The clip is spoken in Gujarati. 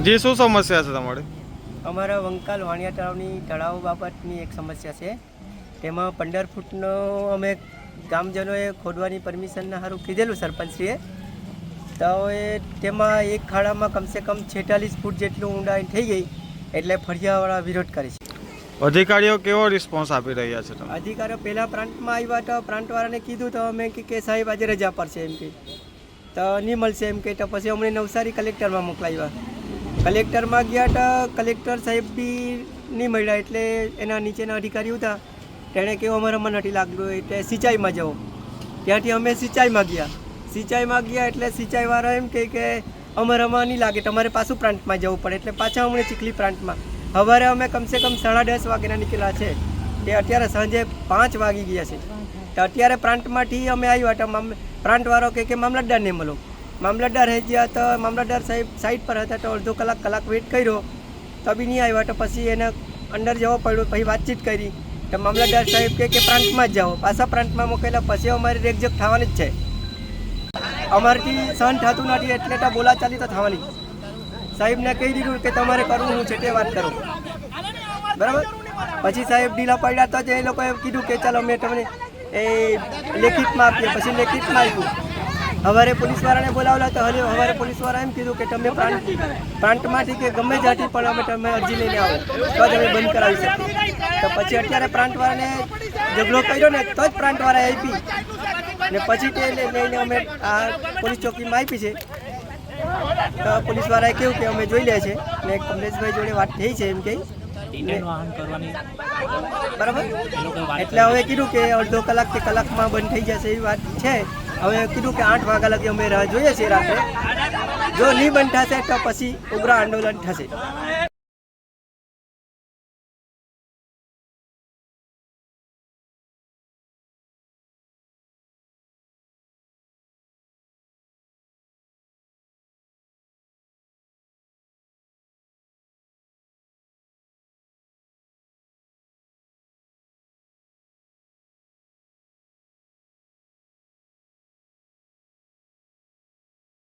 જે શું સમસ્યા છે તમારી? અમારા વંકાલ વાણિયા તળાવ બાબતની એક સમસ્યા છે. તેમાં 15 ફૂટનો અમે ગામજનોએ ખોદવાની પરમિશનના સારું કીધેલું સરપંચશ્રીએ. તો એ તેમાં એક ખાડામાં કમસે કમ 46 ફૂટ જેટલું ઊંડાઈ થઈ ગઈ, એટલે ફળિયાવાળા વિરોધ કરે છે. અધિકારીઓ કેવો રિસ્પોન્સ આપી રહ્યા છે તમે? અધિકારીઓ પહેલાં પ્રાંતમાં આવ્યા તો પ્રાંતવાળાને કીધું તો અમે કે સાહેબ આજે રજા પડશે એમ કે, તો નહીં મળશે એમ કે. તો પછી અમને નવસારી કલેક્ટરમાં મોકલાવ્યા. કલેક્ટરમાં ગયા તો કલેક્ટર સાહેબ બી નહીં મળ્યા, એટલે એના નીચેના અધિકારીઓ હતા તેણે કહ્યું અમારામાં નથી લાગતું, એટલે સિંચાઈમાં જાઓ. ત્યાંથી અમે સિંચાઈમાં ગયા એટલે સિંચાઈવાળા એમ કહે કે અમારામાં નહીં લાગે, તમારે પાછું પ્રાંતમાં જવું પડે. એટલે પાછા અમને ચીખલી પ્રાંતમાં. સવારે અમે કમસે કમ 10:30 વાગ્યાના નીકળ્યા છે, તે અત્યારે સાંજે 5 વાગી ગયા છે. તો અત્યારે પ્રાંતમાંથી અમે આવ્યા તો પ્રાંતવાળો કે મામલતદારને મળો. મામલતદાર રહી ગયા તો મામલતદાર સાહેબ સાઈડ પર હતા, તો અડધો કલાક વેઇટ કર્યો તો બી નહીં આવ્યા. તો પછી એને અંદર જવો પડ્યો, પછી વાતચીત કરી તો મામલતદાર સાહેબ કે પ્રાંતમાં જ જાઓ. પાછા પ્રાંતમાં મોકલેલા, પછી અમારી રેકઝેક થવાની જ છે. અમારાથી સહન થતું નથી, એટલે તો બોલાચાલી તો થવાની. સાહેબને કહી દીધું કે તમારે કરવું શું છે તે વાત કરો, બરાબર. પછી સાહેબ ઢીલા પડ્યા તો જ એ લોકોએ કીધું કે ચાલો અમે તમને એ લેખિતમાં આપીએ. પછી લેખિતમાં આપ્યું. સવારે પોલીસવાળાને બોલાવેલા તો સવારે પોલીસવાળા એમ કીધું કે તમે પ્રાંતમાંથી કે ગમે ત્યાંથી પણ અમે તમે અરજી લઈને આવો તો જ અમે બંધ કરાવી શકીએ. તો પછી અત્યારે પ્રાંતવાળાને ઝઘડો કર્યો ને તો જ પ્રાંતવાળાએ આપી, ને પછી તે લઈને અમે આ પોલીસ ચોકીમાં આપી છે. તો પોલીસવાળાએ કહ્યું કે અમે જોઈ લે છે, ને કમલેશભાઈ જોડે વાત થઈ છે એમ કે બરાબર. એટલે હવે કીધું કે અડધો કલાક કે કલાકમાં બંધ થઈ જશે એવી વાત છે. હવે કીધું કે 8 વાગ્યા લગી અમે રાહ જોઈએ છીએ રાત્રે. જો નહીં બંધ થશે તો પછી ઉગ્ર આંદોલન થશે.